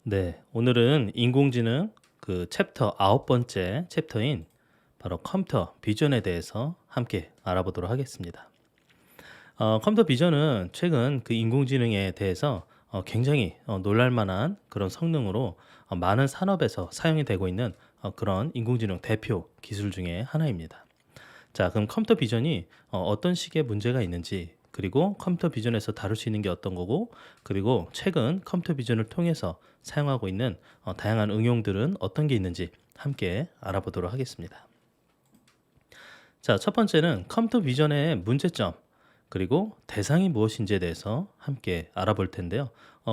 네, 오늘은 인공지능 그 챕터 9번째 챕터인 바로 컴퓨터 비전에 대해서 함께 알아보도록 하겠습니다. 컴퓨터 비전은 최근 그 인공지능에 대해서 굉장히 놀랄 만한 그런 성능으로 많은 산업에서 사용이 되고 있는 그런 인공지능 대표 기술 중에 하나입니다. 자, 그럼 컴퓨터 비전이 어떤 식의 문제가 있는지, 그리고 컴퓨터 비전에서 다룰 수 있는 게 어떤 거고, 그리고 최근 컴퓨터 비전을 통해서 사용하고 있는 다양한 응용들은 어떤 게 있는지 함께 알아보도록 하겠습니다. 자, 첫 번째는 컴퓨터 비전의 문제점, 그리고 대상이 무엇인지에 대해서 함께 알아볼 텐데요.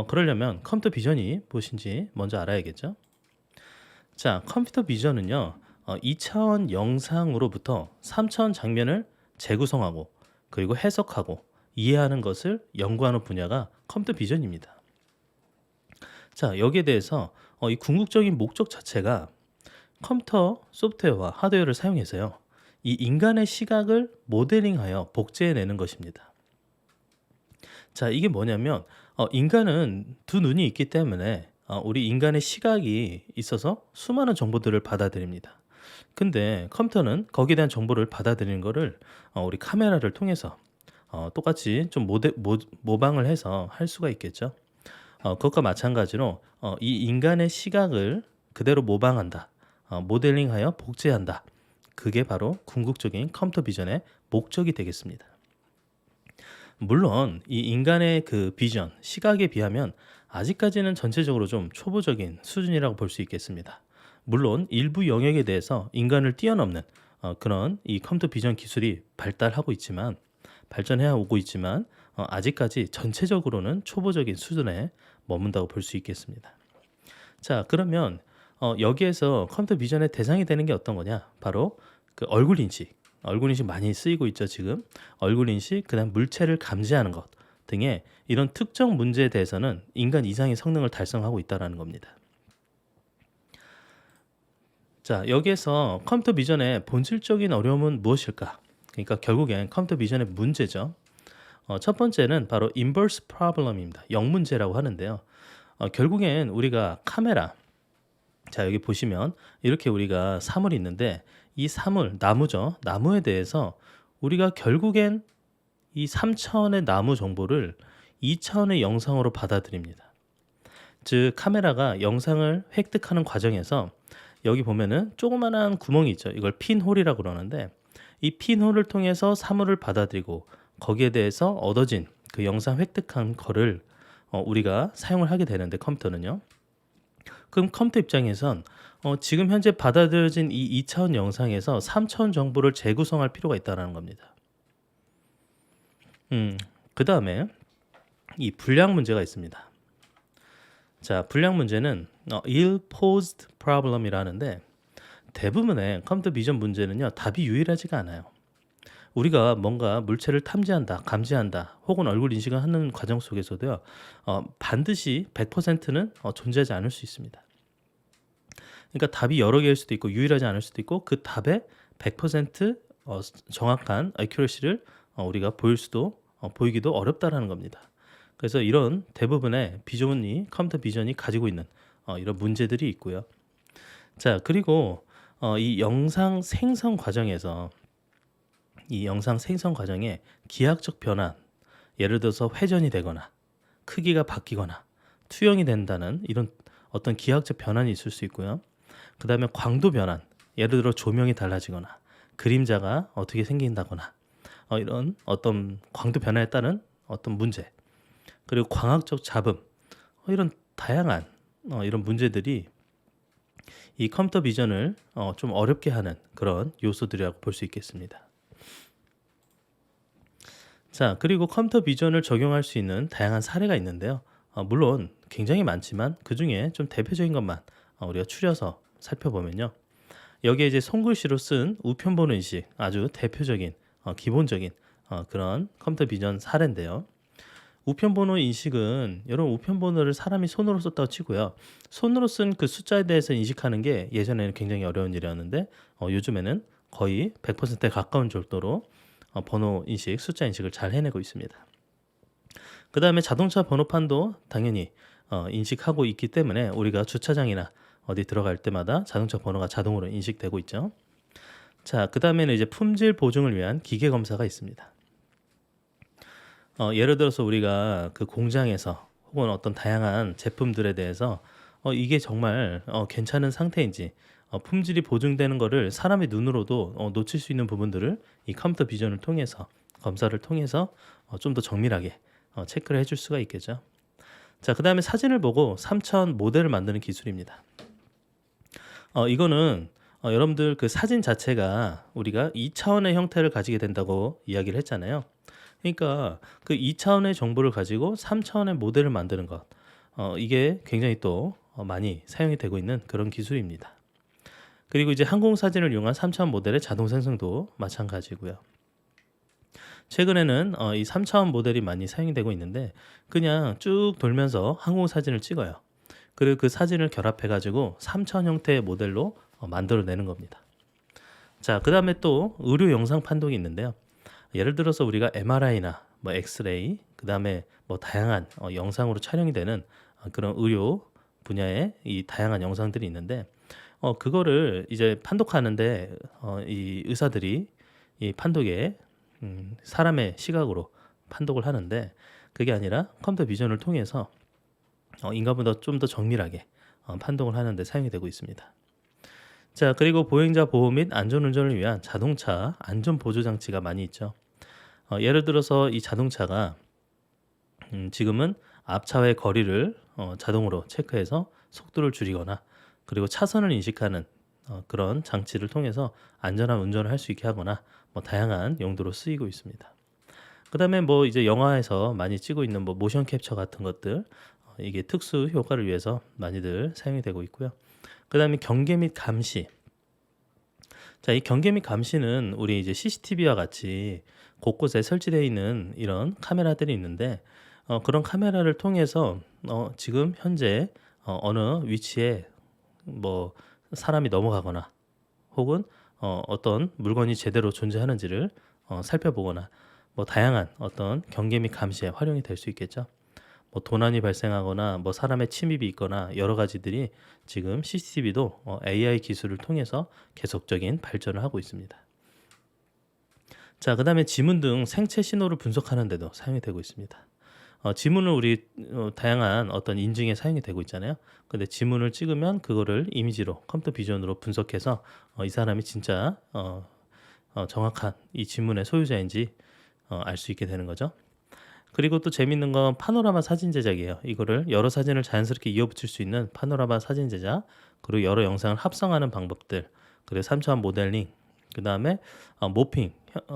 그러려면 컴퓨터 비전이 무엇인지 먼저 알아야겠죠. 자, 컴퓨터 비전은요, 2차원 영상으로부터 3차원 장면을 재구성하고 그리고 해석하고 이해하는 것을 연구하는 분야가 컴퓨터 비전입니다. 자, 여기에 대해서 이 궁극적인 목적 자체가 컴퓨터 소프트웨어와 하드웨어를 사용해서요, 이 인간의 시각을 모델링하여 복제해내는 것입니다. 자, 이게 뭐냐면 인간은 두 눈이 있기 때문에 우리 인간의 시각이 있어서 수많은 정보들을 받아들입니다. 근데 컴퓨터는 거기에 대한 정보를 받아들이는 거를 우리 카메라를 통해서 똑같이 좀 모방을 해서 할 수가 있겠죠. 그것과 마찬가지로 이 인간의 시각을 그대로 모방한다. 모델링하여 복제한다. 그게 바로 궁극적인 컴퓨터 비전의 목적이 되겠습니다. 물론 이 인간의 그 비전, 시각에 비하면 아직까지는 전체적으로 좀 초보적인 수준이라고 볼 수 있겠습니다. 물론 일부 영역에 대해서 인간을 뛰어넘는 그런 이 컴퓨터 비전 기술이 발전해 오고 있지만 아직까지 전체적으로는 초보적인 수준에 머문다고 볼 수 있겠습니다. 자, 그러면 여기에서 컴퓨터 비전의 대상이 되는 게 어떤 거냐? 바로 그 얼굴 인식. 얼굴 인식 많이 쓰이고 있죠, 지금. 얼굴 인식, 그다음 물체를 감지하는 것 등의 이런 특정 문제에 대해서는 인간 이상의 성능을 달성하고 있다는 겁니다. 자, 여기에서 컴퓨터 비전의 본질적인 어려움은 무엇일까? 그러니까 결국엔 컴퓨터 비전의 문제죠. 첫 번째는 바로 inverse problem입니다. 역문제라고 하는데요. 결국엔 우리가 카메라, 자, 여기 보시면 이렇게 우리가 사물이 있는데 이 사물, 나무죠. 나무에 대해서 우리가 결국엔 이 3차원의 나무 정보를 2차원의 영상으로 받아들입니다. 즉 카메라가 영상을 획득하는 과정에서 여기 보면은 조그만한 구멍이 있죠. 이걸 핀홀이라고 그러는데 이 핀홀을 통해서 사물을 받아들이고 거기에 대해서 얻어진 그 영상 획득한 거를 우리가 사용을 하게 되는데 컴퓨터는요. 그럼 컴퓨터 입장에선 지금 현재 받아들여진 이 2차원 영상에서 3차원 정보를 재구성할 필요가 있다는 겁니다. 그 다음에 이 분량 문제가 있습니다. 자, 분량 문제는 ill-posed problem이라는데 대부분의 컴퓨터 비전 문제는요, 답이 유일하지가 않아요. 우리가 뭔가 물체를 탐지한다, 감지한다, 혹은 얼굴 인식을 하는 과정 속에서도요, 반드시 100%는 존재하지 않을 수 있습니다. 그러니까 답이 여러 개일 수도 있고 유일하지 않을 수도 있고 그 답에 100% 정확한 accuracy를 우리가 보이기도 어렵다라는 겁니다. 그래서 이런 대부분의 컴퓨터 비전이 가지고 있는 이런 문제들이 있고요. 자, 그리고 이 영상 생성 과정에 기하학적 변환, 예를 들어서 회전이 되거나 크기가 바뀌거나 투영이 된다는 이런 어떤 기하학적 변환이 있을 수 있고요. 그 다음에 광도 변환, 예를 들어 조명이 달라지거나 그림자가 어떻게 생긴다거나 이런 어떤 광도 변화에 따른 어떤 문제, 그리고 광학적 잡음, 이런 다양한 이런 문제들이 이 컴퓨터 비전을 좀 어렵게 하는 그런 요소들이라고 볼 수 있겠습니다. 자, 그리고 컴퓨터 비전을 적용할 수 있는 다양한 사례가 있는데요. 물론 굉장히 많지만 그 중에 좀 대표적인 것만 우리가 추려서 살펴보면요. 여기에 이제 손글씨로 쓴 우편 번호 인식, 아주 대표적인 기본적인 그런 컴퓨터 비전 사례인데요. 우편 번호 인식은 여러분 우편 번호를 사람이 손으로 썼다고 치고요. 손으로 쓴 그 숫자에 대해서 인식하는 게 예전에는 굉장히 어려운 일이었는데 요즘에는 거의 100%에 가까운 정도로 번호 인식, 숫자 인식을 잘 해내고 있습니다. 그 다음에 자동차 번호판도 당연히 인식하고 있기 때문에 우리가 주차장이나 어디 들어갈 때마다 자동차 번호가 자동으로 인식되고 있죠. 자, 그다음에는 이제 품질 보증을 위한 기계 검사가 있습니다. 예를 들어서 우리가 그 공장에서 혹은 어떤 다양한 제품들에 대해서 이게 정말 괜찮은 상태인지 품질이 보증되는 거를 사람의 눈으로도 놓칠 수 있는 부분들을 이 컴퓨터 비전을 통해서 검사를 통해서 좀 더 정밀하게 체크를 해줄 수가 있겠죠. 자, 그다음에 사진을 보고 3차원 모델을 만드는 기술입니다. 이거는 여러분들 그 사진 자체가 우리가 2차원의 형태를 가지게 된다고 이야기를 했잖아요. 그러니까 그 2차원의 정보를 가지고 3차원의 모델을 만드는 것, 이게 굉장히 또 많이 사용이 되고 있는 그런 기술입니다. 그리고 이제 항공 사진을 이용한 3차원 모델의 자동 생성도 마찬가지고요. 최근에는 이 3차원 모델이 많이 사용이 되고 있는데 그냥 쭉 돌면서 항공 사진을 찍어요. 그리고 그 사진을 결합해 가지고 3차원 형태의 모델로 만들어내는 겁니다. 자, 그 다음에 또 의료 영상 판독이 있는데요. 예를 들어서 우리가 MRI나 뭐 엑스레이, 그 다음에 뭐 다양한 영상으로 촬영이 되는 그런 의료 분야의 이 다양한 영상들이 있는데 그거를 이제 판독하는데 이 의사들이 이 판독에 사람의 시각으로 판독을 하는데 그게 아니라 컴퓨터 비전을 통해서 인간보다 좀 더 정밀하게 판독을 하는데 사용이 되고 있습니다. 자, 그리고 보행자 보호 및 안전운전을 위한 자동차 안전 보조 장치가 많이 있죠. 예를 들어서 이 자동차가 지금은 앞차와의 거리를 자동으로 체크해서 속도를 줄이거나 그리고 차선을 인식하는 그런 장치를 통해서 안전한 운전을 할 수 있게 하거나 뭐 다양한 용도로 쓰이고 있습니다. 그다음에 뭐 이제 영화에서 많이 찍고 있는 뭐 모션 캡처 같은 것들 이게 특수 효과를 위해서 많이들 사용이 되고 있고요. 그다음에 경계 및 감시. 자, 이 경계 및 감시는 우리 이제 CCTV와 같이 곳곳에 설치되어 있는 이런 카메라들이 있는데 그런 카메라를 통해서 지금 현재 어느 위치에 뭐 사람이 넘어가거나 혹은 어떤 물건이 제대로 존재하는지를 살펴보거나 뭐 다양한 어떤 경계 및 감시에 활용이 될 수 있겠죠. 뭐 도난이 발생하거나 뭐 사람의 침입이 있거나 여러 가지들이 지금 CCTV도 AI 기술을 통해서 계속적인 발전을 하고 있습니다. 자, 그다음에 지문 등 생체 신호를 분석하는 데도 사용이 되고 있습니다. 지문을 우리 다양한 어떤 인증에 사용이 되고 있잖아요. 근데 지문을 찍으면 그거를 이미지로 컴퓨터 비전으로 분석해서 이 사람이 진짜 정확한 이 지문의 소유자인지 알 수 있게 되는 거죠. 그리고 또 재밌는 건 파노라마 사진 제작이에요. 이거를 여러 사진을 자연스럽게 이어붙일 수 있는 파노라마 사진 제작, 그리고 여러 영상을 합성하는 방법들, 그리고 3차원 모델링, 그 다음에 모핑.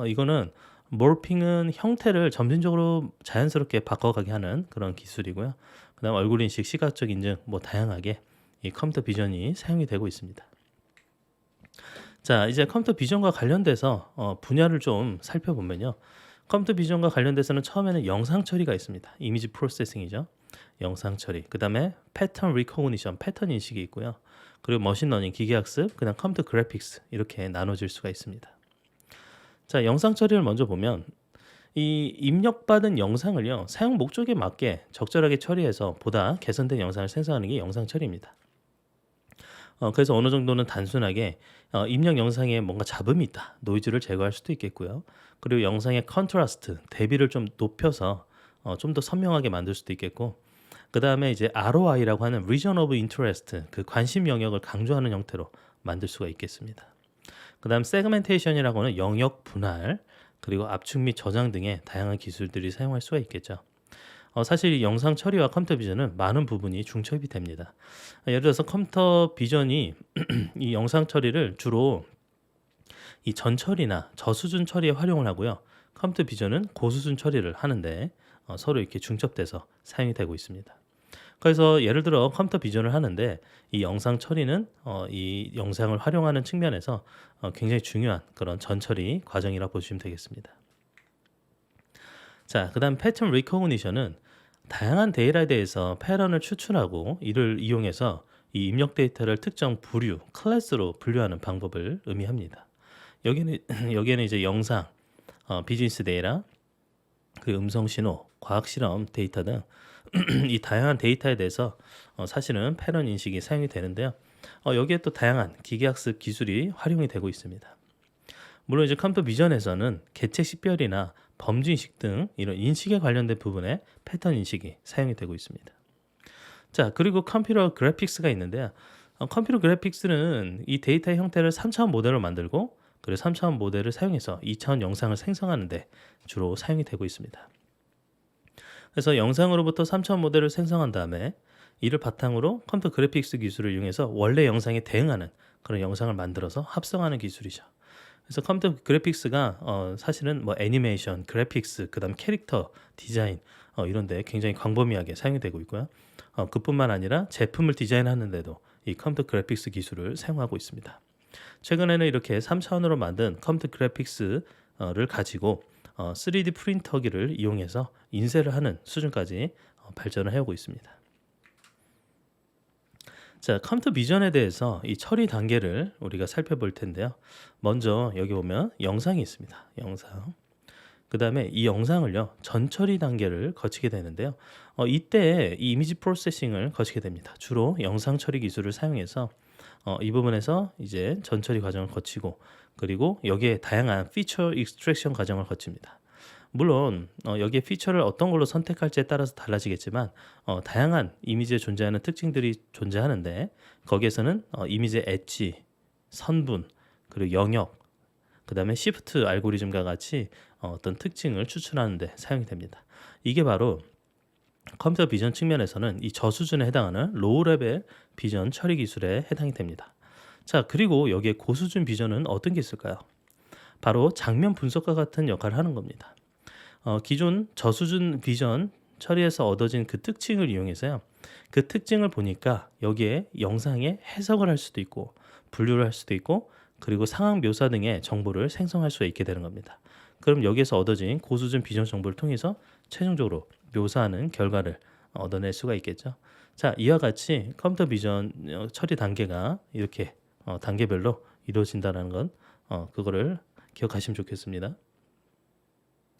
이거는 몰핑은 형태를 점진적으로 자연스럽게 바꿔가게 하는 그런 기술이고요. 그 다음 얼굴 인식, 시각적 인증, 뭐 다양하게 이 컴퓨터 비전이 사용이 되고 있습니다. 자, 이제 컴퓨터 비전과 관련돼서 분야를 좀 살펴보면요. 컴퓨터 비전과 관련돼서는 처음에는 영상 처리가 있습니다. 이미지 프로세싱이죠. 영상 처리. 그 다음에 패턴 리코그니션, 패턴 인식이 있고요. 그리고 머신러닝, 기계학습, 그 다음 컴퓨터 그래픽스 이렇게 나눠질 수가 있습니다. 자, 영상 처리를 먼저 보면 이 입력받은 영상을요. 사용 목적에 맞게 적절하게 처리해서 보다 개선된 영상을 생성하는 게 영상 처리입니다. 그래서 어느 정도는 단순하게 입력 영상에 뭔가 잡음이 있다. 노이즈를 제거할 수도 있겠고요. 그리고 영상의 컨트라스트, 대비를 좀 높여서 좀 더 선명하게 만들 수도 있겠고 그 다음에 이제 ROI라고 하는 Region of Interest, 그 관심 영역을 강조하는 형태로 만들 수가 있겠습니다. 그 다음 세그멘테이션이라고 하는 영역 분할, 그리고 압축 및 저장 등의 다양한 기술들이 사용할 수가 있겠죠. 사실 이 영상 처리와 컴퓨터 비전은 많은 부분이 중첩이 됩니다. 예를 들어서 컴퓨터 비전이 이 영상 처리를 주로 이 전처리나 저수준 처리에 활용을 하고요. 컴퓨터 비전은 고수준 처리를 하는데 서로 이렇게 중첩돼서 사용이 되고 있습니다. 그래서 예를 들어 컴퓨터 비전을 하는데 이 영상 처리는 이 영상을 활용하는 측면에서 굉장히 중요한 그런 전처리 과정이라 보시면 되겠습니다. 자, 그 다음 패턴 리코그니션은 다양한 데이터에 대해서 패턴을 추출하고 이를 이용해서 이 입력 데이터를 특정 부류, 클래스로 분류하는 방법을 의미합니다. 여기에는 이제 영상, 비즈니스 데이터, 그리고 음성 신호, 과학 실험 데이터 등 이 다양한 데이터에 대해서 사실은 패런 인식이 사용이 되는데요. 여기에 또 다양한 기계학습 기술이 활용이 되고 있습니다. 물론 이제 컴퓨터 비전에서는 개체 식별이나 범주 인식 등 이런 인식에 관련된 부분에 패턴 인식이 사용이 되고 있습니다. 자, 그리고 컴퓨터 그래픽스가 있는데요. 컴퓨터 그래픽스는 이 데이터의 형태를 3차원 모델로 만들고 그리고 3차원 모델을 사용해서 2차원 영상을 생성하는데 주로 사용이 되고 있습니다. 그래서 영상으로부터 3차원 모델을 생성한 다음에 이를 바탕으로 컴퓨터 그래픽스 기술을 이용해서 원래 영상에 대응하는 그런 영상을 만들어서 합성하는 기술이죠. 그래서 컴퓨터 그래픽스가 사실은 뭐 애니메이션, 그래픽스, 그다음 캐릭터 디자인 이런데 굉장히 광범위하게 사용이 되고 있고요. 그뿐만 아니라 제품을 디자인하는데도 이 컴퓨터 그래픽스 기술을 사용하고 있습니다. 최근에는 이렇게 3차원으로 만든 컴퓨터 그래픽스를 가지고 3D 프린터기를 이용해서 인쇄를 하는 수준까지 발전을 해오고 있습니다. 자, 컴퓨터 비전에 대해서 이 처리 단계를 우리가 살펴볼 텐데요. 먼저 여기 보면 영상이 있습니다. 영상. 그 다음에 이 영상을요, 전처리 단계를 거치게 되는데요. 이때 이 이미지 프로세싱을 거치게 됩니다. 주로 영상 처리 기술을 사용해서 이 부분에서 이제 전처리 과정을 거치고 그리고 여기에 다양한 피처 익스트랙션 과정을 거칩니다. 물론 여기에 피처를 어떤 걸로 선택할지에 따라서 달라지겠지만 다양한 이미지에 존재하는 특징들이 존재하는데 거기에서는 이미지의 엣지, 선분, 그리고 영역, 그 다음에 시프트 알고리즘과 같이 어떤 특징을 추출하는 데 사용이 됩니다. 이게 바로 컴퓨터 비전 측면에서는 이 저수준에 해당하는 로우 레벨 비전 처리 기술에 해당이 됩니다. 자, 그리고 여기에 고수준 비전은 어떤 게 있을까요? 바로 장면 분석과 같은 역할을 하는 겁니다. 기존 저수준 비전 처리에서 얻어진 그 특징을 이용해서요. 그 특징을 보니까 여기에 영상에 해석을 할 수도 있고 분류를 할 수도 있고 그리고 상황 묘사 등의 정보를 생성할 수 있게 되는 겁니다. 그럼 여기에서 얻어진 고수준 비전 정보를 통해서 최종적으로 묘사하는 결과를 얻어낼 수가 있겠죠. 자, 이와 같이 컴퓨터 비전 처리 단계가 이렇게 단계별로 이루어진다는 건 그거를 기억하시면 좋겠습니다.